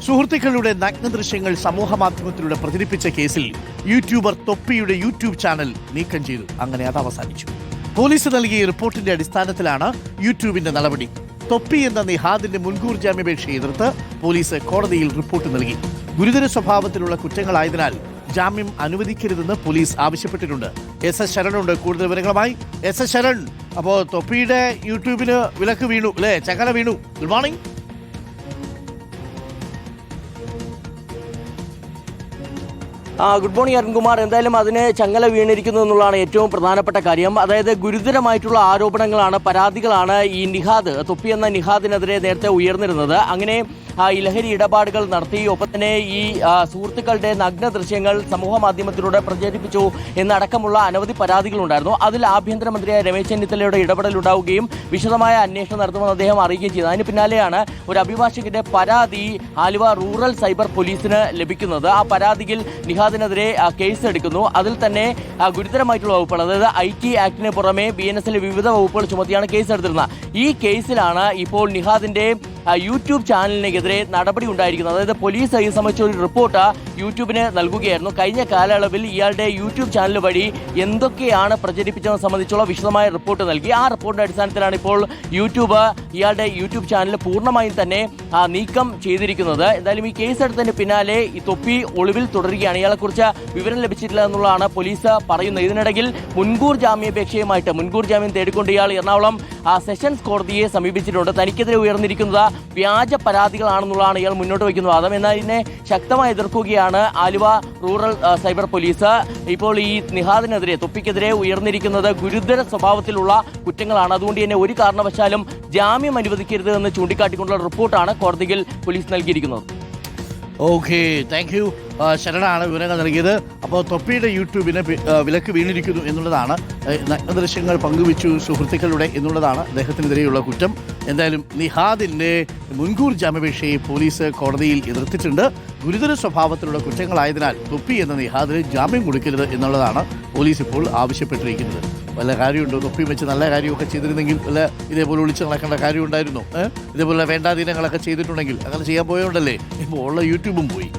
സുഹൃത്തുക്കളുടെ നഗ്നദൃശ്യങ്ങൾ സമൂഹമാധ്യമത്തിലൂടെ പ്രചരിപ്പിച്ച കേസിൽ യൂട്യൂബർ തൊപ്പിയുടെ യൂട്യൂബ് ചാനൽ നീക്കം ചെയ്തു. അങ്ങനെ അത് അവസാനിച്ചു. പോലീസ് നൽകിയ റിപ്പോർട്ടിന്റെ അടിസ്ഥാനത്തിലാണ് യൂട്യൂബിന്റെ നടപടി. തൊപ്പി എന്ന നിഹാദിന്റെ മുൻകൂർ ജാമ്യാപേക്ഷയെ എതിർത്ത് പോലീസ് കോടതിയിൽ റിപ്പോർട്ട് നൽകി. ഗുരുതര സ്വഭാവത്തിലുള്ള കുറ്റങ്ങളായതിനാൽ ജാമ്യം അനുവദിക്കരുതെന്ന് പോലീസ് ആവശ്യപ്പെട്ടിട്ടുണ്ട്. എസ് ശരണുണ്ട് കൂടുതൽ വിവരങ്ങളുമായി. എസ് ശരൺ, അപ്പോൾ തൊപ്പിയുടെ യൂട്യൂബിന് വിലക്ക് വീണു അല്ലേ? ചങ്ങല വീണു. Good morning. Good morning Arunkumar. എന്തായാലും അതിന് ചങ്ങല വീണിരിക്കുന്നു എന്നുള്ളതാണ് ഏറ്റവും പ്രധാനപ്പെട്ട കാര്യം. അതായത് ഗുരുതരമായിട്ടുള്ള ആരോപണങ്ങളാണ്, പരാതികളാണ് ഈ നിഹാദ്, തൊപ്പി എന്ന നിഹാദിനെതിരെ നേരത്തെ ഉയർന്നിരുന്നത്. അങ്ങനെ ഈ ലഹരി ഇടപാടുകൾ നടത്തി, ഒപ്പം തന്നെ ഈ സുഹൃത്തുക്കളുടെ നഗ്ന ദൃശ്യങ്ങൾ സമൂഹ മാധ്യമത്തിലൂടെ പ്രചരിപ്പിച്ചു എന്നടക്കമുള്ള അനവധി പരാതികളുണ്ടായിരുന്നു. അതിൽ ആഭ്യന്തരമന്ത്രിയായ രമേശ് ചെന്നിത്തലയുടെ ഇടപെടലുണ്ടാവുകയും വിശദമായ അന്വേഷണം നടത്തുമെന്ന് അദ്ദേഹം അറിയുകയും ചെയ്തു. അതിന് പിന്നാലെയാണ് ഒരു അഭിഭാഷകന്റെ പരാതി ആലുവ റൂറൽ സൈബർ പോലീസിന് ലഭിക്കുന്നത്. ആ പരാതിയിൽ നിഹാദിനെതിരെ കേസ് എടുക്കുന്നു. അതിൽ തന്നെ ഗുരുതരമായിട്ടുള്ള വകുപ്പുകൾ, അതായത് IT ആക്ടിന് പുറമെ BNSലെ വിവിധ വകുപ്പുകൾ ചുമത്തിയാണ് കേസ് എടുത്തിരുന്നത്. ഈ കേസിലാണ് ഇപ്പോൾ നിഹാദിന്റെ യൂട്യൂബ് ചാനലിനെതിരെ നടപടി ഉണ്ടായിരിക്കുന്നത്. അതായത് പോലീസ് ഈ സംബന്ധിച്ച ഒരു റിപ്പോർട്ട് യൂട്യൂബിന് നൽകുകയായിരുന്നു. കഴിഞ്ഞ കാലയളവിൽ ഇയാളുടെ യൂട്യൂബ് ചാനൽ വഴി എന്തൊക്കെയാണ് പ്രചരിപ്പിച്ചതെന്ന് സംബന്ധിച്ചുള്ള വിശദമായ റിപ്പോർട്ട് നൽകി. ആ റിപ്പോർട്ടിന്റെ അടിസ്ഥാനത്തിലാണ് ഇപ്പോൾ യൂട്യൂബ് ഇയാളുടെ യൂട്യൂബ് ചാനൽ പൂർണ്ണമായും തന്നെ നീക്കം ചെയ്തിരിക്കുന്നത്. എന്തായാലും ഈ കേസ് എടുത്തതിന് പിന്നാലെ ഈ തൊപ്പി ഒളിവിൽ തുടരുകയാണ്. ഇയാളെക്കുറിച്ച് വിവരം ലഭിച്ചിട്ടില്ല എന്നുള്ളതാണ് പോലീസ് പറയുന്നത്. ഇതിനിടയിൽ മുൻകൂർ ജാമ്യം തേടിക്കൊണ്ട് ഇയാൾ എറണാകുളം സെഷൻസ് കോടതിയെ സമീപിച്ചിട്ടുണ്ട്. തനിക്കെതിരെ ഉയർന്നിരിക്കുന്നത് വ്യാജ പരാതികളാണെന്നുള്ളതാണ് ഇയാൾ മുന്നോട്ട് വയ്ക്കുന്ന വാദം. എന്നാൽ ഇതിനെ ശക്തമായി എതിർക്കുകയാണ് ആലുവ റൂറൽ സൈബർ പോലീസ്. ഇപ്പോൾ ഈ നിഹാദിനെതിരെ, തൊപ്പിക്കെതിരെ ഉയർന്നിരിക്കുന്നത് ഗുരുതര സ്വഭാവത്തിലുള്ള കുറ്റങ്ങളാണ്. അതുകൊണ്ട് തന്നെ ഒരു കാരണവശാലും ജാമ്യം അനുവദിക്കരുത് എന്ന് ചൂണ്ടിക്കാട്ടിക്കൊണ്ടുള്ള റിപ്പോർട്ടാണ് കോടതിയിൽ പോലീസ് നൽകിയിരിക്കുന്നത്. Okay, thank you. ശരണാണ് വിവരങ്ങൾ നൽകിയത്. അപ്പോൾ തൊപ്പിയുടെ യൂട്യൂബിന് വിലക്ക് വീണിരിക്കുന്നു എന്നുള്ളതാണ്, നഗ്നദൃശ്യങ്ങൾ പങ്കുവച്ചു സുഹൃത്തുക്കളുടെ എന്നുള്ളതാണ് അദ്ദേഹത്തിനെതിരെയുള്ള കുറ്റം. എന്തായാലും നിഹാദിൻ്റെ മുൻകൂർ ജാമ്യാപേക്ഷയെ പോലീസ് കോടതിയിൽ എതിർത്തിട്ടുണ്ട്. ഗുരുതര സ്വഭാവത്തിലുള്ള കുറ്റങ്ങളായതിനാൽ തൊപ്പി എന്ന നിഹാദിന് ജാമ്യം കൊടുക്കരുത് എന്നുള്ളതാണ് പോലീസ് ഇപ്പോൾ ആവശ്യപ്പെട്ടിരിക്കുന്നത്. വല്ല കാര്യമുണ്ടോ? തൊപ്പി വെച്ച് നല്ല കാര്യമൊക്കെ ചെയ്തിരുന്നെങ്കിൽ വല്ല ഇതേപോലെ ഒളിച്ച് നടക്കേണ്ട കാര്യമുണ്ടായിരുന്നോ? ഇതേപോലെ വേണ്ടാധീനങ്ങളൊക്കെ ചെയ്തിട്ടുണ്ടെങ്കിൽ അങ്ങനെ ചെയ്യാൻ പോയോണ്ടല്ലേ ഇപ്പോൾ ഉള്ള യൂട്യൂബും പോയി.